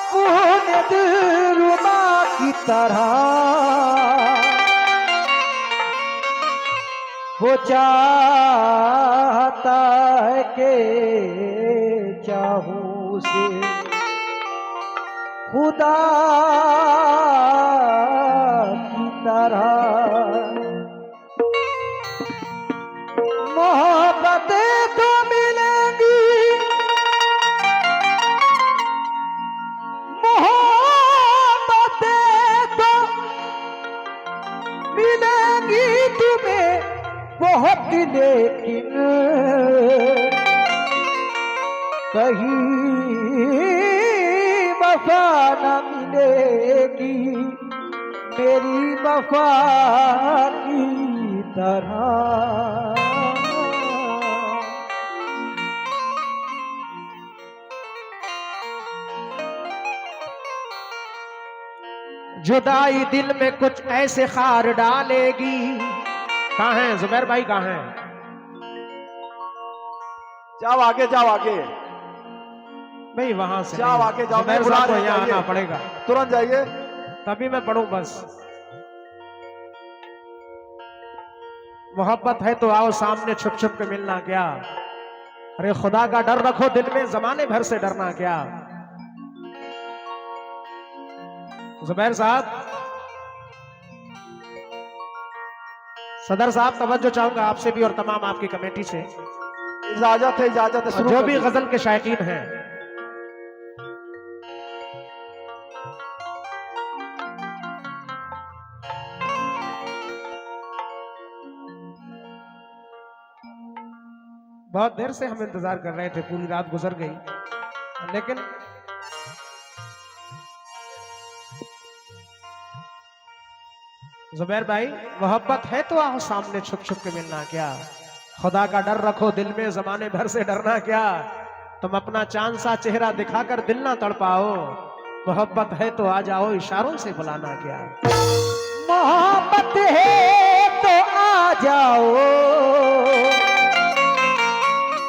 अपने दिलरुबा की तरह वो चाहता है कि चाहूं उसे खुदा की तरह। मोहब्बतें तो मिलेंगी, मोहब्बतें तो मिलेंगी तुम्हें बहुत, लेकिन कहीं वफा न मिलेगी मेरी वफा की तरह। जुदाई दिल में कुछ ऐसे खार डालेगी। कहाँ हैं जुबैर भाई, कहाँ हैं? जाओ आगे, जाओ आगे भाई वहां से जाओ, आगे जाओ, मैं बुला साहब को रहा हूं, यहाँ जाइए। आना पड़ेगा, तुरंत जाइए। तभी मैं पढ़ूं बस। मोहब्बत है तो आओ सामने, छुप छुप के मिलना क्या। अरे खुदा का डर रखो दिल में, जमाने भर से डरना क्या। जुबैर साहब, सदर साहब, तवज्जो चाहूंगा आपसे भी और तमाम आपकी कमेटी से। इजाजत है, इजाजत है, शुरू जो कर भी दीजिए। गजल के शायकीन हैं, बहुत देर से हम इंतजार कर रहे थे, पूरी रात गुजर गई, लेकिन जुबैर भाई, मोहब्बत है तो आओ सामने, छुप छुप के मिलना क्या। खुदा का डर रखो दिल में, जमाने भर से डरना क्या। तुम अपना चांद सा चेहरा दिखाकर दिल ना तड़पाओ। मोहब्बत है तो आ जाओ, इशारों से बुलाना क्या। मोहब्बत है तो आ जाओ,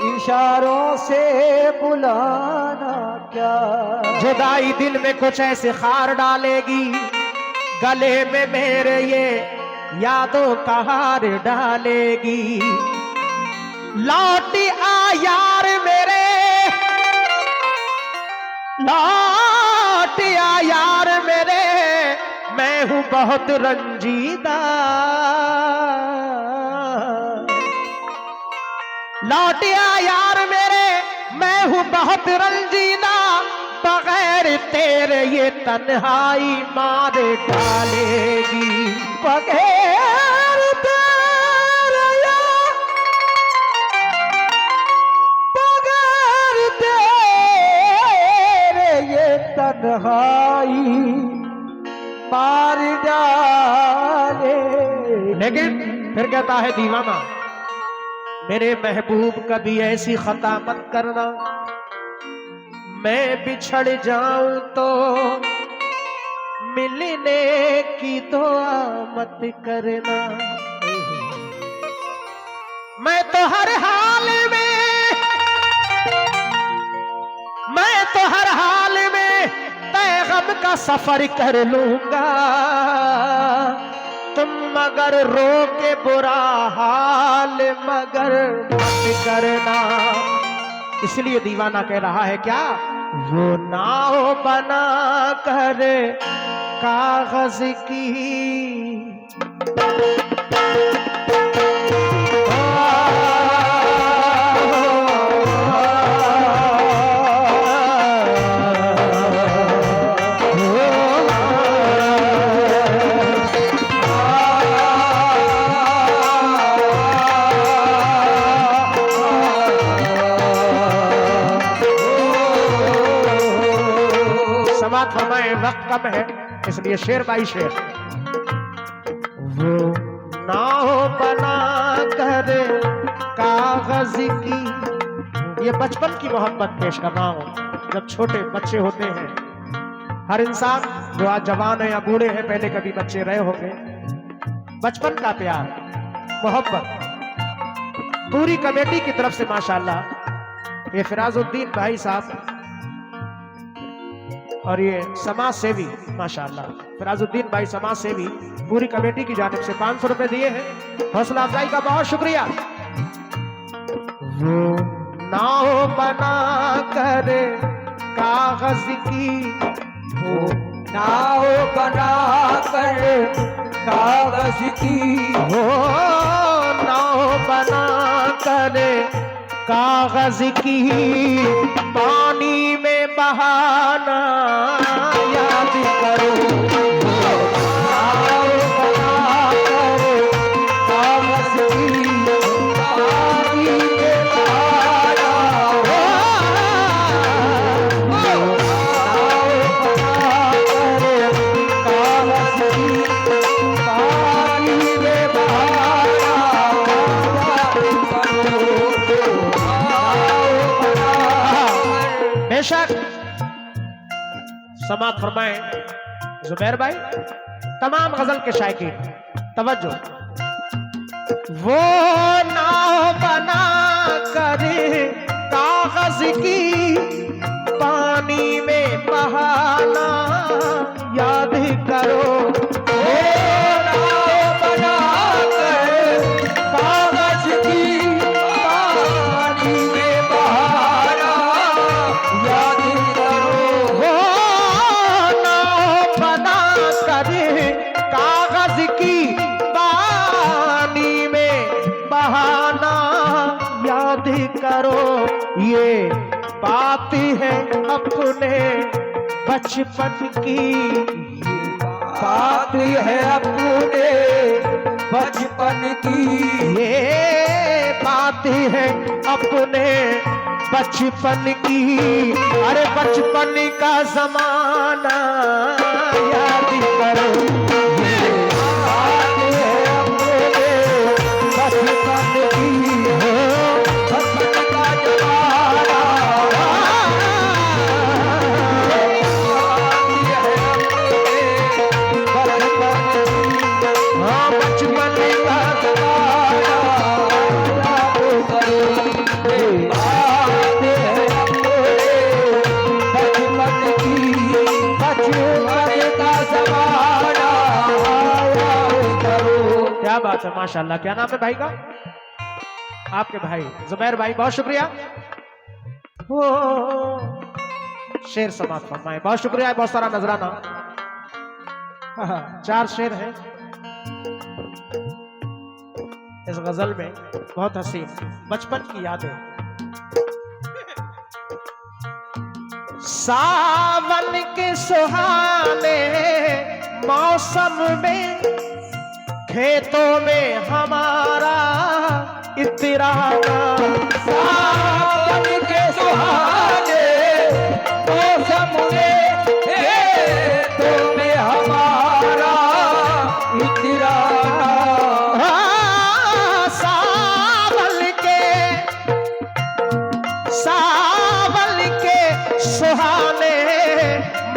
इशारों से बुलाना क्या। जुदाई दिल में कुछ ऐसे खार डालेगी, गले में मेरे ये यादों का हार डालेगी। लौट आ यार मेरे, लौट आ यार मेरे, मैं हूं बहुत रंजीदा। लौट आ यार मेरे, मैं हूं बहुत रंजीदा। बगैर तेरे ये तन्हाई मार डालेगी। बगैर तेरे बगैर तेरे ये तन्हाई मार डाले। लेकिन फिर कहता है दीवाना, मेरे महबूब कभी ऐसी खता मत करना, मैं बिछड़ जाऊं तो मिलने की दुआ मत करना। मैं तो हर हाल में, मैं तो हर हाल में तय गम का सफर कर लूंगा। तुम मगर रो के बुरा हाल मगर मत करना। इसलिए दीवाना कह रहा है क्या, वो नाव बना कर कागज की, वक्त कम है इसलिए शेर बाई शेर। वो नाव बना कर कागज की, ये बचपन की मोहब्बत पेश कर रहा हूं। जब छोटे बच्चे होते हैं, हर इंसान जो आज जवान है या बूढ़े हैं, पहले कभी बच्चे रहे होंगे, बचपन का प्यार, मोहब्बत। पूरी कमेटी की तरफ से माशाल्लाह ये फिराजुद्दीन भाई साहब और ये समाज सेवी माशाल्लाह फराजुद्दीन भाई समाज सेवी पूरी कमेटी की जानिब से 500 रुपए दिए हैं। हौसला अफजाई का बहुत शुक्रिया। वो नाव बना कर कागज की, वो नाव बना कर कागज की, हो नाव बना कर कागज की, पानी में बहाना याद करो। नाव बना कर कागज की, पानी में बहाना। नाव बना कर कागज की, पानी में बहाना। बेशक समाप्त फरमाए जुबैर भाई। तमाम गजल के शायकीन तवज्जो। वो नाव बना कर कागज की, पानी में बहाना याद करो। वो नाव बना कर कागज की, पानी में बहाना याद करो। वो नाव बना कर कागज की, पानी में बहाना याद करो। ये बात है अपने बचपन की, बात है अपने बचपन की, ये बात है अपने बचपन की। अरे बचपन का जमाना याद करो। ये बात है अपने बचपन की, बचपन का जमाना। बात है अपने बचपन की, हाँ बचपन का जमाना याद करो। ये बात है अपने बचपन की, बचपन का जमाना याद करो। क्या बात है माशाल्लाह। क्या नाम है भाई का? आपके भाई जुबैर भाई, बहुत शुक्रिया। हो शेर समाप्त फरमाए, बहुत शुक्रिया। बहुत सारा नजराना। 4 शेर है इस गजल में, बहुत हसीन बचपन की यादें। सावन के सुहाने मौसम में खेतों में हमारा इतराना। सावन के सुहाने मौसम में खेतों में हमारा इतराना। हाँ, सावन के सुहाने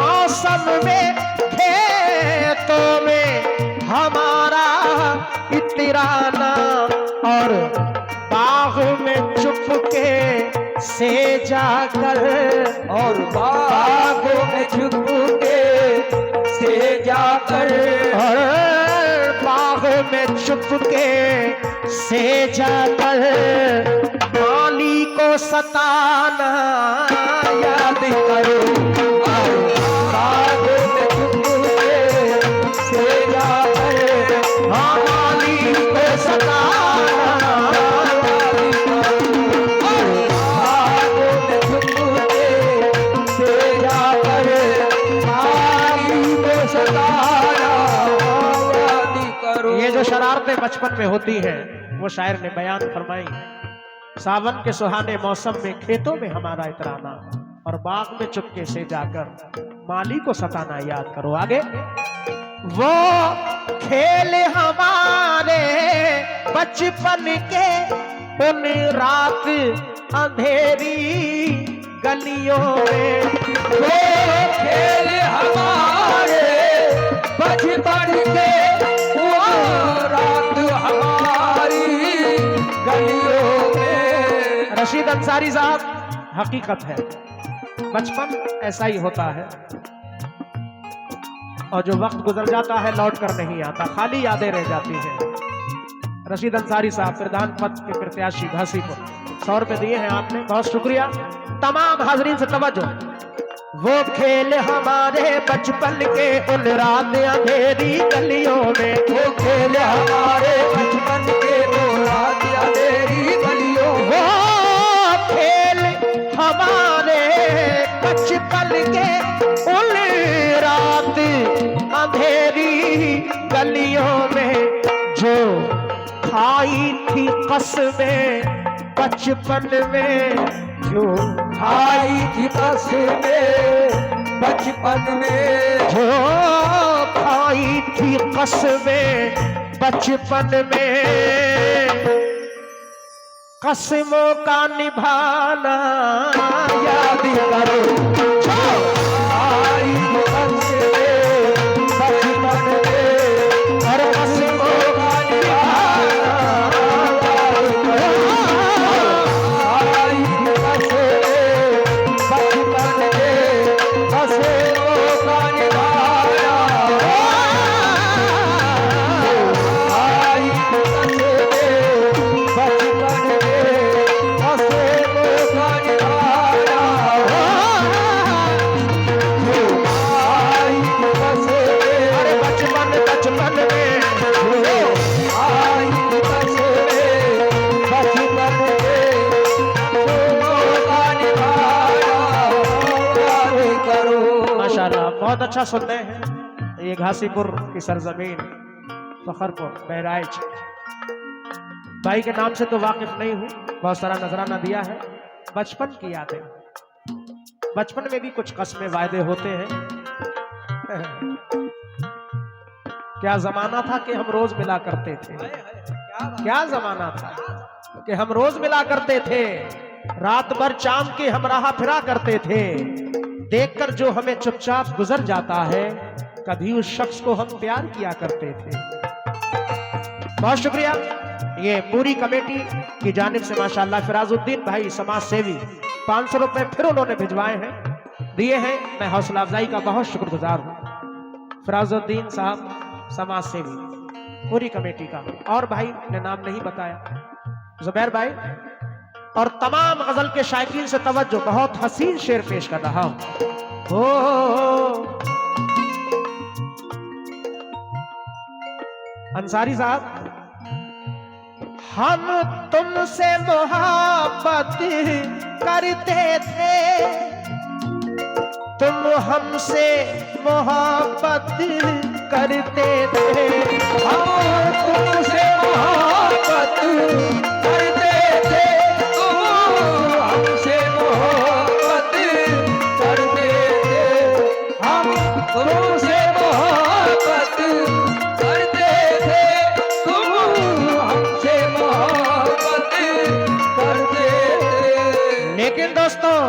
मौसम में खेतों में हमारा इतराना। और बाग में चुपके से जाकर, और बागों में छुपके से जाकर, और बाग में चुपके से जाकर माली को सताना याद करो। बागों में छुपके से जाकर, हाँ माली को सताना। बागों में छुपके से जाकर माली को सताना याद करो। ये जो शरारतें बचपन में होती हैं वो शायर ने बयान फरमाई। सावन के सुहाने मौसम में खेतों में हमारा इतराना, और बाग में चुपके से जाकर माली को सताना याद करो। आगे वो खेल हमारे बचपन के उन रात अंधेरी गलियों में, वो खेल हमारे बचपन के, वो रात हमारी गलियों में। रशीद अंसारी साहब, हकीकत है बचपन ऐसा ही होता है। और जो वक्त गुजर जाता है लौट कर नहीं आता, खाली यादें रह जाती हैं। रशीद अंसारी साहब प्रधान पद के प्रत्याशी घासीपुर, 100 रुपए दिए हैं आपने, बहुत शुक्रिया। तमाम हाजरीन से तवज्जो। वो खेल हमारे बचपन के उन रात अंधेरी गलियों में, वो खेल हमारे बचपन के वो रात अंधेरी गलियों में, वो खेल हमारे बचपन के उन रात अंधेरी गलियों में, जो खाई थी कसमें बचपन में, जो खाई थी कसमें बचपन में, जो खाई थी कसमें बचपन में, कसमों का निभाना याद करो। खाई थी कसमें बचपन में, और कसमों का निभाना खाई थी कसमें बचपन में, कसमों का निभाना। अरे बचपन बचपन में माशाल्लाह बहुत अच्छा सुनते हैं। ये घासीपुर की सरजमीन फखरपुर बहराइच, भाई के नाम से तो वाकिफ नहीं हूँ, बहुत सारा नजराना दिया है। बचपन की यादें, बचपन में भी कुछ कस्में वायदे होते हैं। क्या जमाना था कि हम रोज मिला करते थे, क्या जमाना था कि हम रोज मिला करते थे, रात भर चांद के हम राह फिरा करते थे। देखकर जो हमें चुपचाप गुजर जाता है, कभी उस शख्स को हम प्यार किया करते थे। बहुत शुक्रिया। ये पूरी कमेटी की जानिब से माशाल्लाह फिराजुद्दीन भाई समाज सेवी 500 रुपए फिर उन्होंने भिजवाए हैं, दिए हैं। मैं हौसला अफजाई का बहुत शुक्रगुजार हूँ। फिराजुद्दीन साहब समाज सेवी पूरी कमेटी का, और भाई ने नाम नहीं बताया, जुबैर भाई, और तमाम गजल के शायकीन से तवज्जो। बहुत हसीन शेर पेश कर रहा हूं। हो अंसारी साहब, हम तुमसे मोहब्बत करते थे, तुम हमसे मोहब्बत करते थे, हम तुमसे मोहब्बत करते थे, तुम हमसे मोहब्बत करते थे, हम तुमसे मोहब्बत करते थे, तुम हमसे मोहब्बत करते थे। लेकिन दोस्तों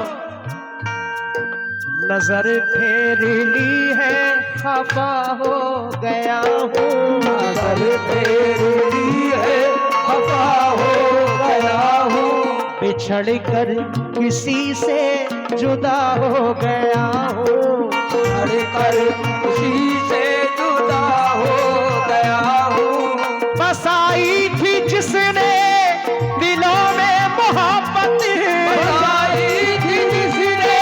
नजर फेर ली है, खफा हो गया हूँ, नजर फेर ली है, खफा हो गया हूँ, बिछड़ कर किसी से जुदा हो गया हूँ, बिछड़ कर किसी से जुदा हो गया हूँ, बसाई थी जिसने दिलों में मोहब्बत, बसाई थी जिसने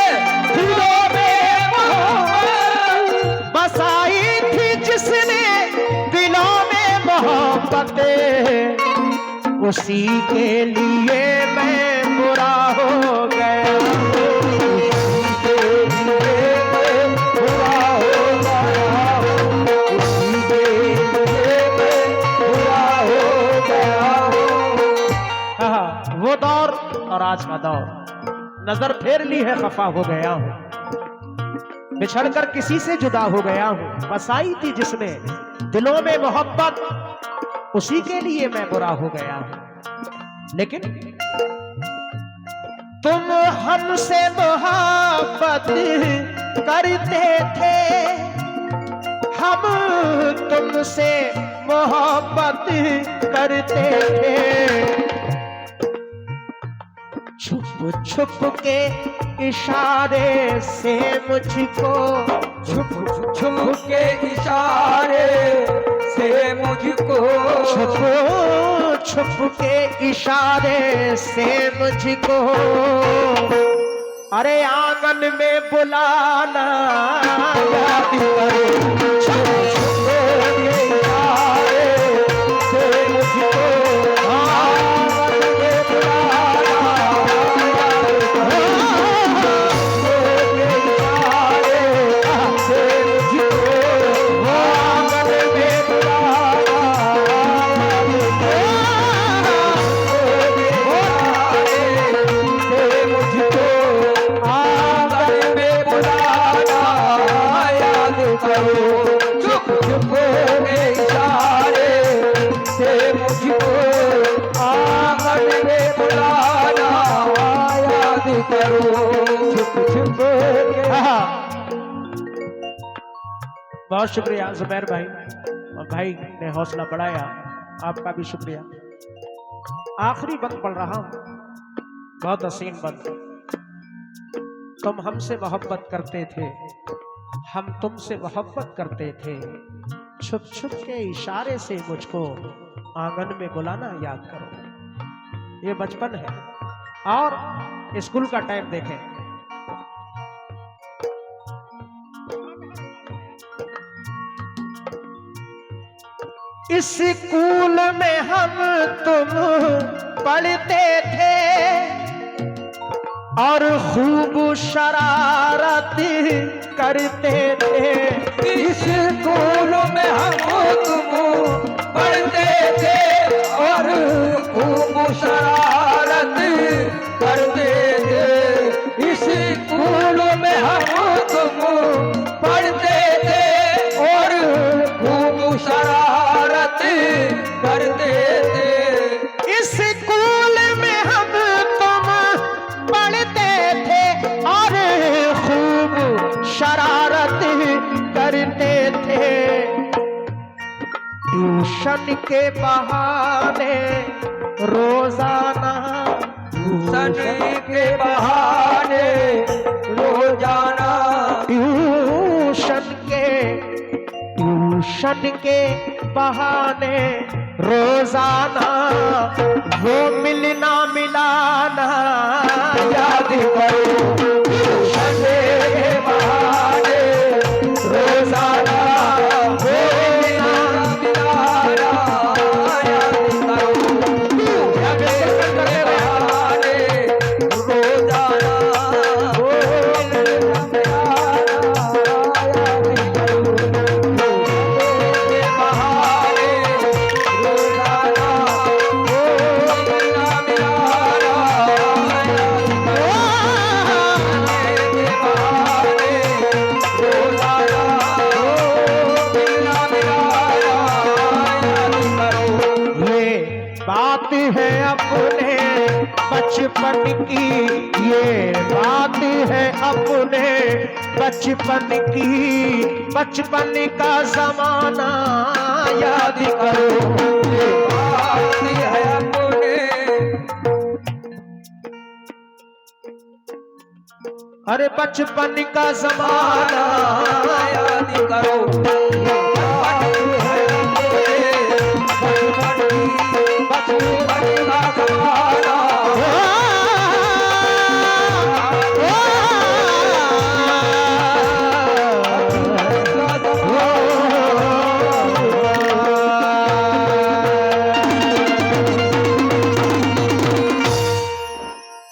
दिलों में मोहब्बत, बसाई थी जिसने दिलों में मोहब्बत, उसी के लिए मैं बुरा हो गया, उसी के लिए मैं बुरा हो गया हूँ, उसी के लिए मैं बुरा हो गया हूँ। हाँ, वो दौर और आज का दौर, नजर फेर ली है, खफा हो गया हूँ, बिछड़कर किसी से जुदा हो गया हूँ, बसाई थी जिसने दिलों में मोहब्बत, उसी के लिए मैं बुरा हो गया हूँ। लेकिन तुम हमसे मोहब्बत करते थे, हम तुमसे मोहब्बत करते थे, छुप छुप के इशारे से मुझको, छुप छुप के इशारे से मुझको, छुप छुप के इशारे से मुझको, अरे आंगन में बुलाना याद करो। छुप छुप के इशारे से मुझको आंगन में बुलाना याद करो। छुप के इशारे से मुझको आंगन में बुलाना याद करो। चुप चुप के इशारे से मुझको आंगन में बुलाना याद करो। छुप छुप के बहुत शुक्रिया जुबैर भाई, और भाई ने हौसला बढ़ाया, आपका भी शुक्रिया। आखिरी बंद पढ़ रहा हूं, बहुत हसीन बंद। तुम हमसे मोहब्बत करते थे, हम तुमसे मोहब्बत करते थे, छुप छुप के इशारे से मुझको आंगन में बुलाना याद करो। ये बचपन है, और स्कूल का टाइम देखें। इस स्कूल में हम तुम पढ़ते थे, और खूब शरारत करते थे। इस स्कूल में हम तुम पढ़ते थे और खूब शरारत करते थे। इस स्कूल में हम तुम पढ़ते थे और खूब शरारत करते थे। इस स्कूल में हम तुम पढ़ते थे और खूब शरारत करते थे। ट्यूशन के बहाने रोजाना, ट्यूशन के बहाने रोजाना, ट्यूशन के बहाने रोजाना वो मिलना मिलाना याद करो। ट्यूशन के बहाने रोजाना वो मिलना मिलाना याद करो। ट्यूशन के बहाने रोजाना वो मिलना बात है अपने बचपन की, ये बात है अपने बचपन की, बचपन का जमाना याद करो। ये बात है अपने, अरे बचपन का जमाना याद करो। ये बात है अपने बचपन की,